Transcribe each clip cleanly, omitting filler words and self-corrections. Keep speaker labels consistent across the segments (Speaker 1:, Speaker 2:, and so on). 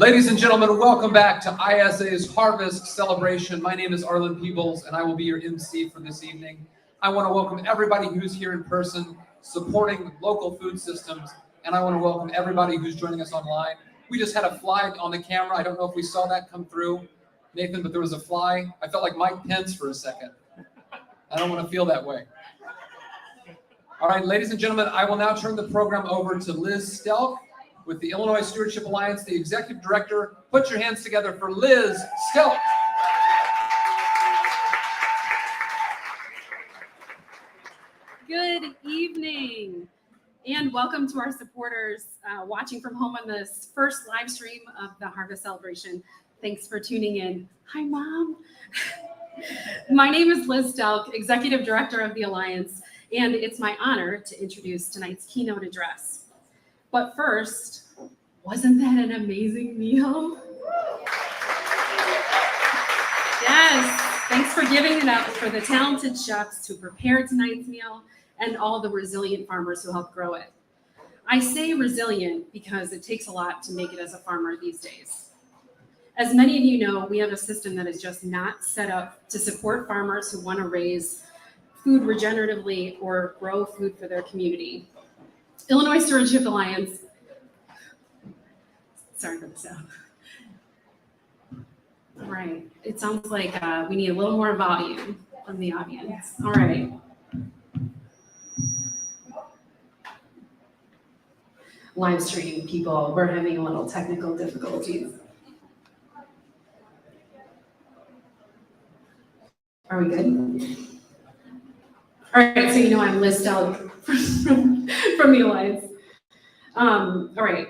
Speaker 1: Ladies and gentlemen, welcome back to ISA's Harvest Celebration. My name is Arlen Peebles, and I will be your MC for this evening. I want to welcome everybody who's here in person supporting local food systems, and I want to welcome everybody who's joining us online. We just had a fly on the camera. I don't know if we saw that come through, Nathan, but there was a fly. I felt like Mike Pence for a second. I don't want to feel that way. All right, ladies and gentlemen, I will now turn the program over to Liz Stelk with the Illinois Stewardship Alliance, the Executive Director. Put your hands together for Liz Stelk.
Speaker 2: Good evening, and welcome to our supporters watching from home on this first live stream of the Harvest Celebration. Thanks for tuning in. Hi, Mom. My name is Liz Stelk, Executive Director of the Alliance, and it's my honor to introduce tonight's keynote address. But first, wasn't that an amazing meal? Yes, thanks for giving it up for the talented chefs who prepared tonight's meal and all the resilient farmers who helped grow it. I say resilient because it takes a lot to make it as a farmer these days. As many of you know, we have a system that is just not set up to support farmers who want to raise food regeneratively or grow food for their community. Illinois Stewardship Alliance, sorry for the sound. All right, it sounds like we need a little more volume from the audience. All right. Live stream people, we're having a little technical difficulties. Are we good? All right, so you know I'm Liz Stelk from the Alliance. All right,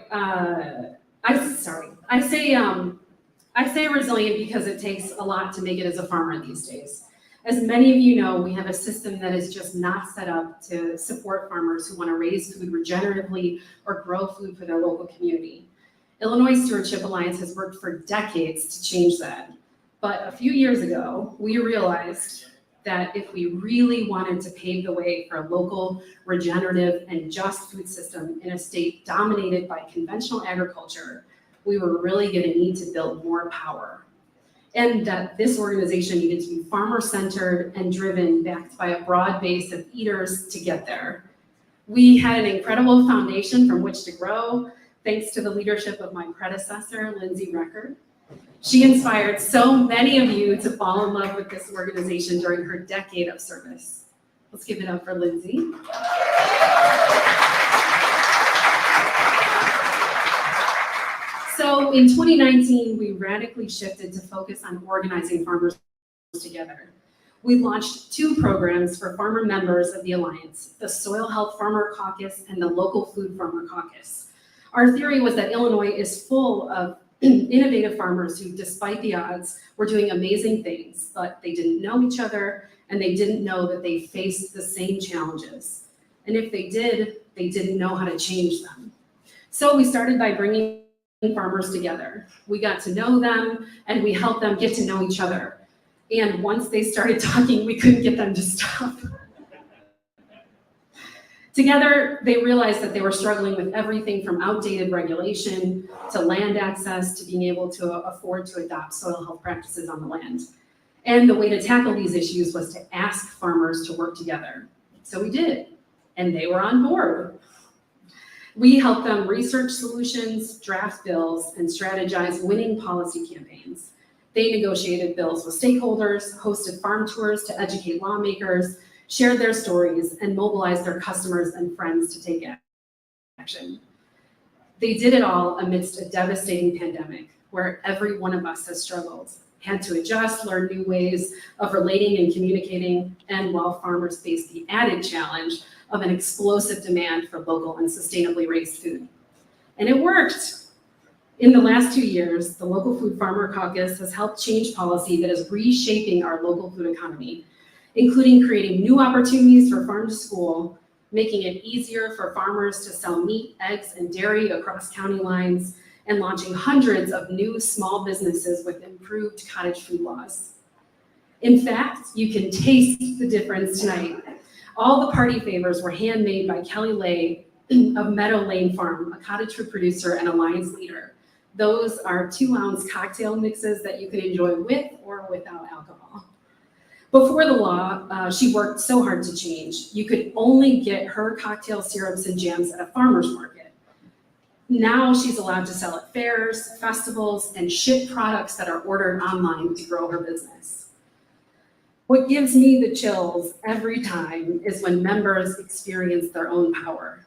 Speaker 2: I say resilient because it takes a lot to make it as a farmer these days. As many of you know, we have a system that is just not set up to support farmers who want to raise food regeneratively or grow food for their local community. Illinois Stewardship Alliance has worked for decades to change that. But a few years ago, we realized that if we really wanted to pave the way for a local, regenerative, and just food system in a state dominated by conventional agriculture, we were really going to need to build more power. And that this organization needed to be farmer-centered and driven, backed by a broad base of eaters to get there. We had an incredible foundation from which to grow, thanks to the leadership of my predecessor, Lindsay Record. She inspired so many of you to fall in love with this organization during her decade of service. Let's give it up for Lindsay. So in 2019, we radically shifted to focus on organizing farmers together. We launched 2 programs for farmer members of the Alliance, the Soil Health Farmer Caucus and the Local Food Farmer Caucus. Our theory was that Illinois is full of innovative farmers who, despite the odds, were doing amazing things, but they didn't know each other and they didn't know that they faced the same challenges. And if they did, they didn't know how to change them. So we started by bringing farmers together. We got to know them and we helped them get to know each other. And once they started talking, we couldn't get them to stop. Together, they realized that they were struggling with everything from outdated regulation to land access to being able to afford to adopt soil health practices on the land. And the way to tackle these issues was to ask farmers to work together. So we did, and they were on board. We helped them research solutions, draft bills, and strategize winning policy campaigns. They negotiated bills with stakeholders, hosted farm tours to educate lawmakers, shared their stories, and mobilized their customers and friends to take action. They did it all amidst a devastating pandemic where every one of us has struggled, had to adjust, learn new ways of relating and communicating, and while farmers face the added challenge of an explosive demand for local and sustainably raised food. And it worked. In the last 2 years, the Local Food Farmer Caucus has helped change policy that is reshaping our local food economy, including creating new opportunities for farm to school, making it easier for farmers to sell meat, eggs, and dairy across county lines, and launching hundreds of new small businesses with improved cottage food laws. In fact, you can taste the difference tonight. All the party favors were handmade by Kelly Lay of Meadow Lane Farm, a cottage food producer and Alliance leader. Those are 2-ounce cocktail mixes that you can enjoy with or without alcohol. Before the law, she worked so hard to change. You could only get her cocktail syrups and jams at a farmer's market. Now she's allowed to sell at fairs, festivals, and ship products that are ordered online to grow her business. What gives me the chills every time is when members experience their own power.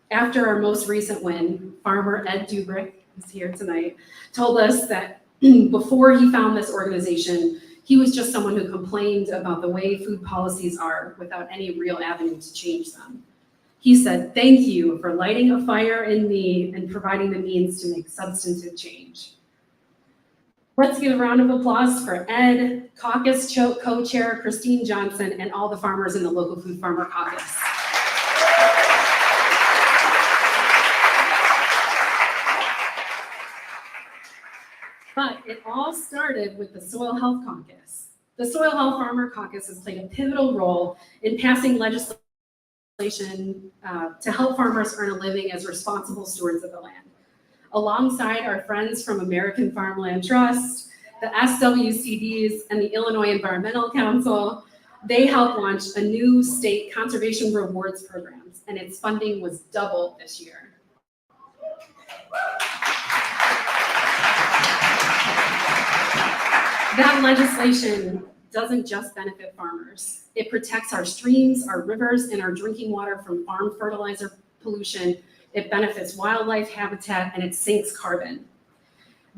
Speaker 2: After our most recent win, farmer Ed Dubrick, who's here tonight, told us that before he found this organization, he was just someone who complained about the way food policies are without any real avenue to change them. He said, "Thank you for lighting a fire in me and providing the means to make substantive change." Let's give a round of applause for Ed, caucus co-chair Christine Johnson, and all the farmers in the local food farmer caucus. But it all started with the Soil Health Caucus. The Soil Health Farmer Caucus has played a pivotal role in passing legislation to help farmers earn a living as responsible stewards of the land. Alongside our friends from American Farmland Trust, the SWCDs, and the Illinois Environmental Council, they helped launch a new state conservation rewards programs, and its funding was doubled this year. That legislation doesn't just benefit farmers. It protects our streams, our rivers, and our drinking water from farm fertilizer pollution. It benefits wildlife habitat, and it sinks carbon.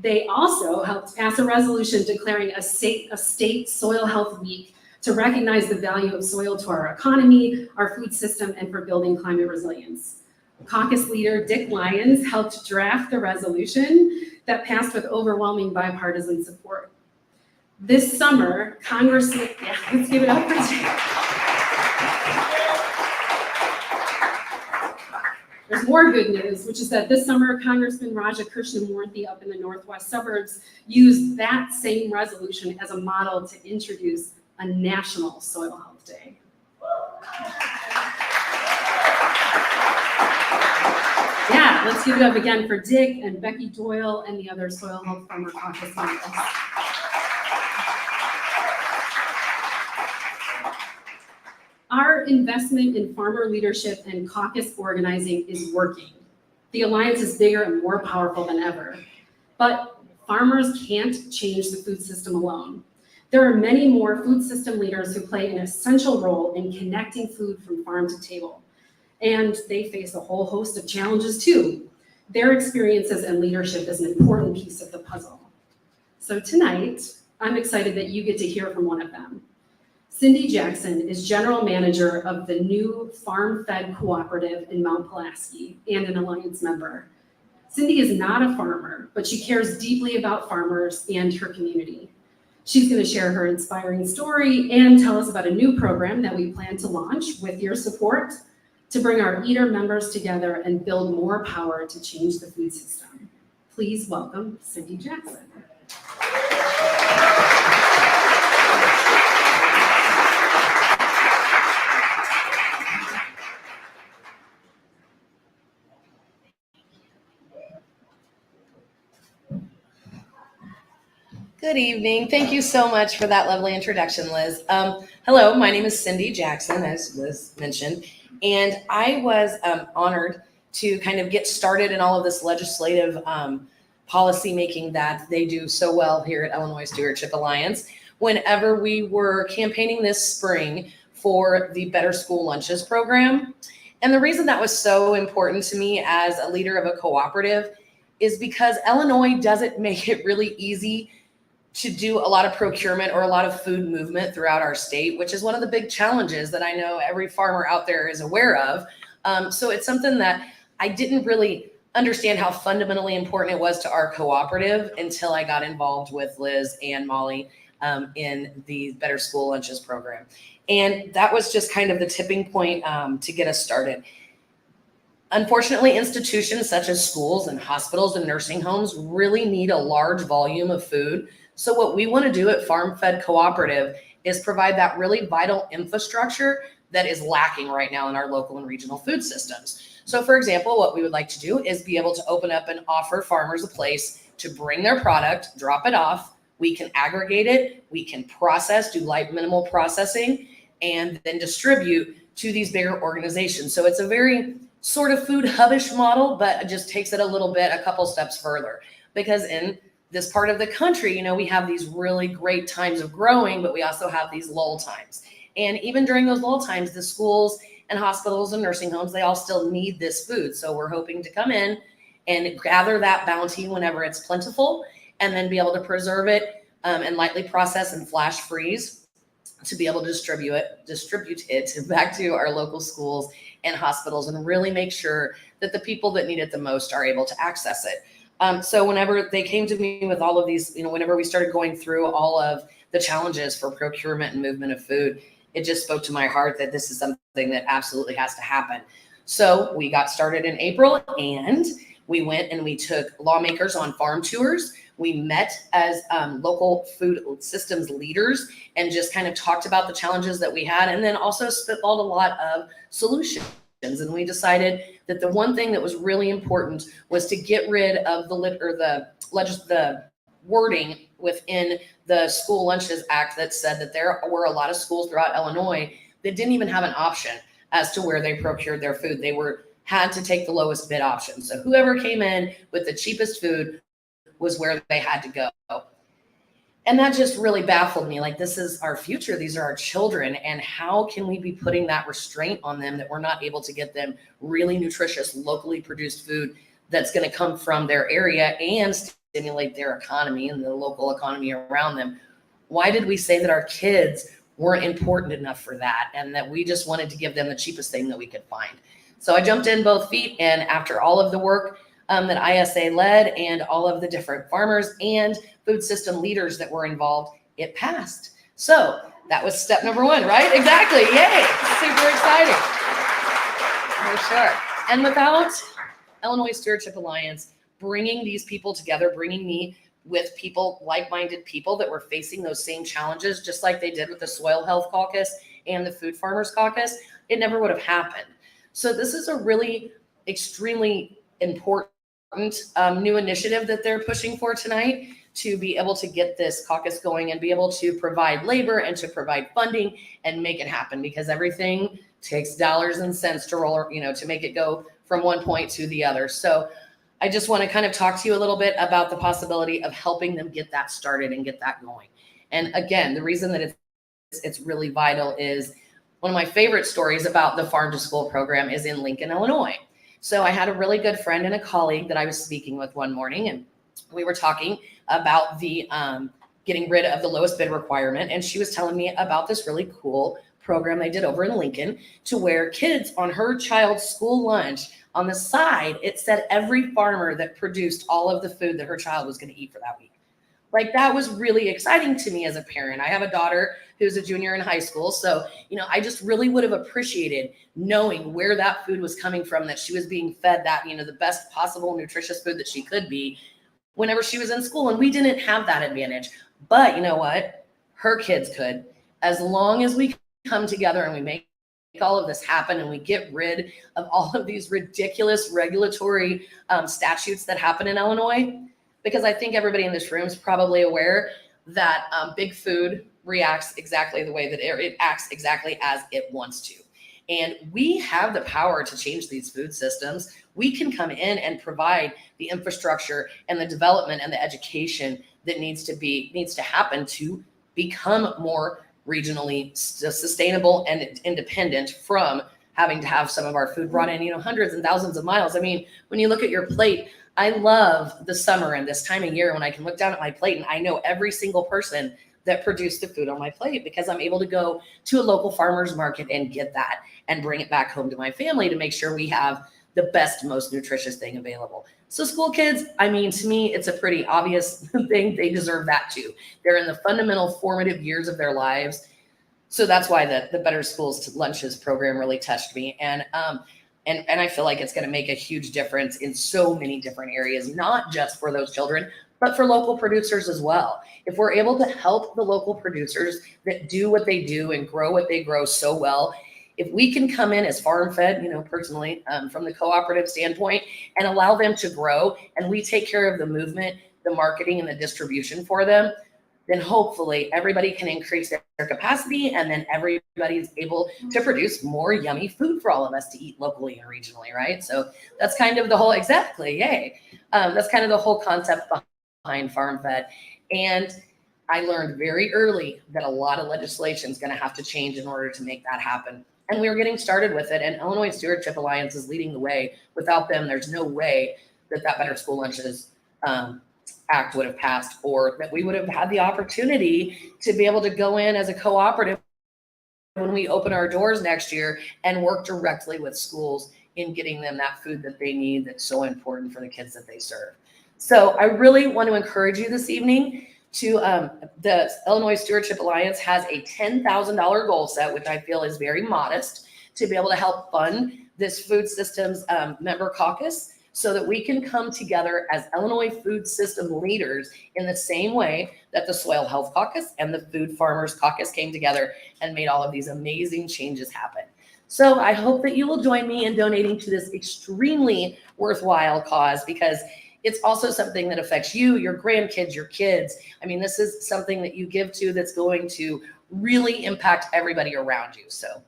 Speaker 2: They also helped pass a resolution declaring a state soil health week to recognize the value of soil to our economy, our food system, and for building climate resilience. Caucus leader Dick Lyons helped draft the resolution that passed with overwhelming bipartisan support. This summer, Congressman, let's give it up for Dick. There's more good news, which is that this summer, Congressman Raja Krishnamurthy up in the northwest suburbs used that same resolution as a model to introduce a national soil health day. Yeah, let's give it up again for Dick and Becky Doyle and the other Soil Health Farmer Caucus members. Our investment in farmer leadership and caucus organizing is working. The alliance is bigger and more powerful than ever. But farmers can't change the food system alone. There are many more food system leaders who play an essential role in connecting food from farm to table. And they face a whole host of challenges too. Their experiences and leadership is an important piece of the puzzle. So tonight, I'm excited that you get to hear from one of them. Cindy Jackson is general manager of the new FarmFED Cooperative in Mount Pulaski and an alliance member. Cindy is not a farmer, but she cares deeply about farmers and her community. She's going to share her inspiring story and tell us about a new program that we plan to launch with your support to bring our eater members together and build more power to change the food system. Please welcome Cindy Jackson.
Speaker 3: Good evening. Thank you so much for that lovely introduction, Liz. Hello, my name is Cindy Jackson, as Liz mentioned, and I was honored to kind of get started in all of this legislative policy making that they do so well here at Illinois Stewardship Alliance. Whenever we were campaigning this spring for the Better School Lunches program, and the reason that was so important to me as a leader of a cooperative is because Illinois doesn't make it really easy to do a lot of procurement or a lot of food movement throughout our state, which is one of the big challenges that I know every farmer out there is aware of. So it's something that I didn't really understand how fundamentally important it was to our cooperative until I got involved with Liz and Molly in the Better School Lunches program. And that was just kind of the tipping point to get us started. Unfortunately, institutions such as schools and hospitals and nursing homes really need a large volume of food. So what we want to do at FarmFED Cooperative is provide that really vital infrastructure that is lacking right now in our local and regional food systems. So for example, what we would like to do is be able to open up and offer farmers a place to bring their product, drop it off. We can aggregate it, we can process, do light minimal processing, and then distribute to these bigger organizations. So it's a very sort of food hubbish model, but it just takes it a couple steps further. Because in this part of the country, we have these really great times of growing, but we also have these lull times. And even during those lull times, the schools and hospitals and nursing homes, they all still need this food. So we're hoping to come in and gather that bounty whenever it's plentiful, and then be able to preserve it and lightly process and flash freeze to be able to distribute it back to our local schools and hospitals, and really make sure that the people that need it the most are able to access it. So whenever they came to me with all of these, whenever we started going through all of the challenges for procurement and movement of food, it just spoke to my heart that this is something that absolutely has to happen. So we got started in April, and we went and we took lawmakers on farm tours. We met as local food systems leaders and just kind of talked about the challenges that we had, and then also spitballed a lot of solutions. And we decided that the one thing that was really important was to get rid of the wording within the School Lunches Act that said that there were a lot of schools throughout Illinois that didn't even have an option as to where they procured their food. They had to take the lowest bid option. So whoever came in with the cheapest food was where they had to go. And that just really baffled me. Like, this is our future. These are our children. And how can we be putting that restraint on them that we're not able to get them really nutritious, locally produced food that's going to come from their area and stimulate their economy and the local economy around them? Why did we say that our kids weren't important enough for that, and that we just wanted to give them the cheapest thing that we could find? So I jumped in both feet, and after all of the work that ISA led and all of the different farmers and food system leaders that were involved, it passed. So that was step number one, right? Exactly. Yay. Super exciting. For sure. And without Illinois Stewardship Alliance bringing these people together, bringing me with people, like-minded people that were facing those same challenges, just like they did with the Soil Health Caucus and the Food Farmers Caucus, it never would have happened. So this is a really extremely important new initiative that they're pushing for tonight, to be able to get this caucus going and be able to provide labor and to provide funding and make it happen, because everything takes dollars and cents to roll, to make it go from one point to the other. So I just want to kind of talk to you a little bit about the possibility of helping them get that started and get that going. And again, the reason that it's really vital is one of my favorite stories about the Farm to School program is in Lincoln, Illinois. So I had a really good friend and a colleague that I was speaking with one morning, and we were talking about the getting rid of the lowest bid requirement. And she was telling me about this really cool program they did over in Lincoln, to where kids on her child's school lunch, on the side, it said every farmer that produced all of the food that her child was going to eat for that week. Like, that was really exciting to me as a parent. I have a daughter who's a junior in high school. So, I just really would have appreciated knowing where that food was coming from, that she was being fed that, the best possible nutritious food that she could be whenever she was in school. And we didn't have that advantage. But you know what? Her kids could. As long as we come together and we make all of this happen, and we get rid of all of these ridiculous regulatory statutes that happen in Illinois. Because I think everybody in this room is probably aware that big food reacts exactly the way that it acts exactly as it wants to. And we have the power to change these food systems. We can come in and provide the infrastructure and the development and the education that needs to happen to become more regionally sustainable and independent from having to have some of our food brought in, hundreds and thousands of miles. I mean, when you look at your plate, I love the summer and this time of year when I can look down at my plate and I know every single person that produced the food on my plate, because I'm able to go to a local farmer's market and get that and bring it back home to my family to make sure we have the best, most nutritious thing available. So school kids, to me, it's a pretty obvious thing. They deserve that too. They're in the fundamental formative years of their lives. So that's why the Better Schools Lunches program really touched me. And I feel like it's going to make a huge difference in so many different areas, not just for those children, but for local producers as well. If we're able to help the local producers that do what they do and grow what they grow so well, if we can come in as FarmFED, personally, from the cooperative standpoint, and allow them to grow, and we take care of the movement, the marketing, and the distribution for them, then hopefully everybody can increase their capacity, and then everybody's able to produce more yummy food for all of us to eat locally and regionally, right? So that's kind of the whole, exactly, yay. That's kind of the whole concept behind FarmFED. And I learned very early that a lot of legislation is going to have to change in order to make that happen. And we were getting started with it, and Illinois Stewardship Alliance is leading the way. Without them, there's no way that Better School Lunches Act would have passed, or that we would have had the opportunity to be able to go in as a cooperative when we open our doors next year and work directly with schools in getting them that food that they need that's so important for the kids that they serve. So I really want to encourage you this evening to the Illinois Stewardship Alliance has a $10,000 goal set, which I feel is very modest, to be able to help fund this food systems member caucus, so that we can come together as Illinois food system leaders in the same way that the Soil Health Caucus and the Food Farmers Caucus came together and made all of these amazing changes happen. So I hope that you will join me in donating to this extremely worthwhile cause, because it's also something that affects you, your grandkids, your kids. I mean, this is something that you give to that's going to really impact everybody around you. So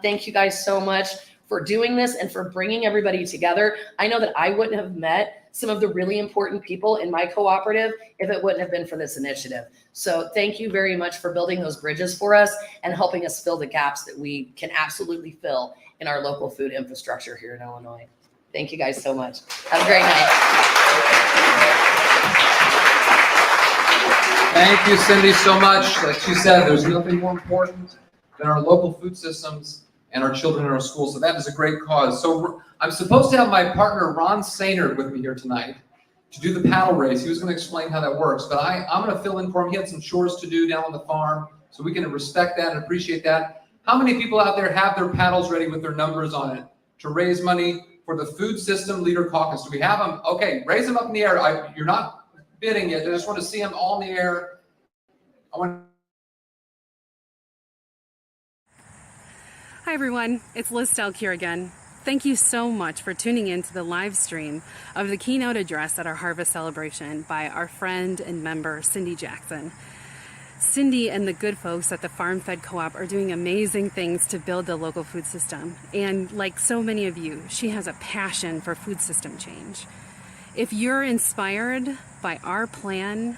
Speaker 3: thank you guys so much for doing this and for bringing everybody together. I know that I wouldn't have met some of the really important people in my cooperative if it wouldn't have been for this initiative. So thank you very much for building those bridges for us and helping us fill the gaps that we can absolutely fill in our local food infrastructure here in Illinois. Thank you guys so much. Have a great night.
Speaker 1: Thank you, Cindy, so much. Like she said, there's nothing more important than our local food systems and our children in our schools. So that is a great cause. So I'm supposed to have my partner, Ron Sainert, with me here tonight to do the paddle race. He was gonna explain how that works, but I'm gonna fill in for him. He had some chores to do down on the farm, so we can respect that and appreciate that. How many people out there have their paddles ready with their numbers on it to raise money for the Food System Leader Caucus? Do we have them? Okay, raise them up in the air. You're not bidding yet. I just want to see them all in the air.
Speaker 4: Hi everyone, it's Liz Stelk here again. Thank you so much for tuning in to the live stream of the keynote address at our harvest celebration by our friend and member, Cindy Jackson. Cindy and the good folks at the FarmFED Co-op are doing amazing things to build the local food system. And like so many of you, she has a passion for food system change. If you're inspired by our plan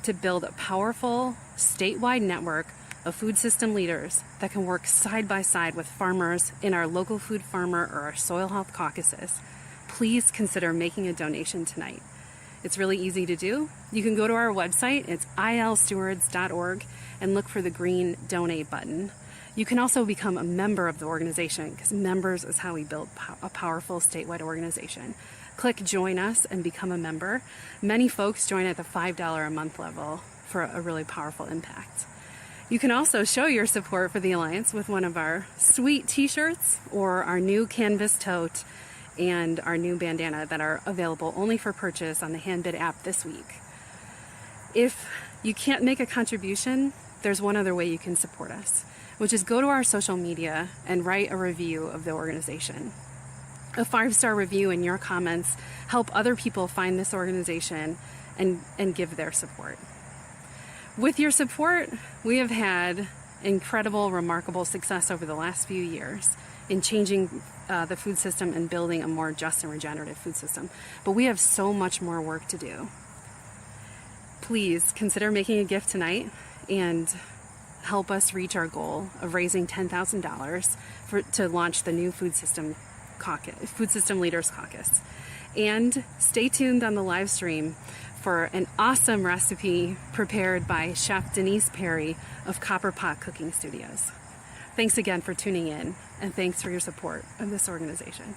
Speaker 4: to build a powerful statewide network of food system leaders that can work side by side with farmers in our local food farmer or our soil health caucuses, please consider making a donation tonight. It's really easy to do. You can go to our website, it's ilstewards.org, and look for the green donate button. You can also become a member of the organization, because members is how we build a powerful statewide organization. Click join us and become a member. Many folks join at the $5 a month level for a really powerful impact. You can also show your support for the Alliance with one of our sweet t-shirts or our new canvas tote and our new bandana that are available only for purchase on the HandBid app this week. If you can't make a contribution, there's one other way you can support us, which is go to our social media and write a review of the organization. A 5-star review in your comments help other people find this organization and give their support. With your support, we have had incredible, remarkable success over the last few years in changing the food system and building a more just and regenerative food system. But we have so much more work to do. Please consider making a gift tonight and help us reach our goal of raising $10,000 to launch the new Food System Leaders Caucus. And stay tuned on the live stream for an awesome recipe prepared by Chef Denise Perry of Copper Pot Cooking Studios. Thanks again for tuning in, and thanks for your support of this organization.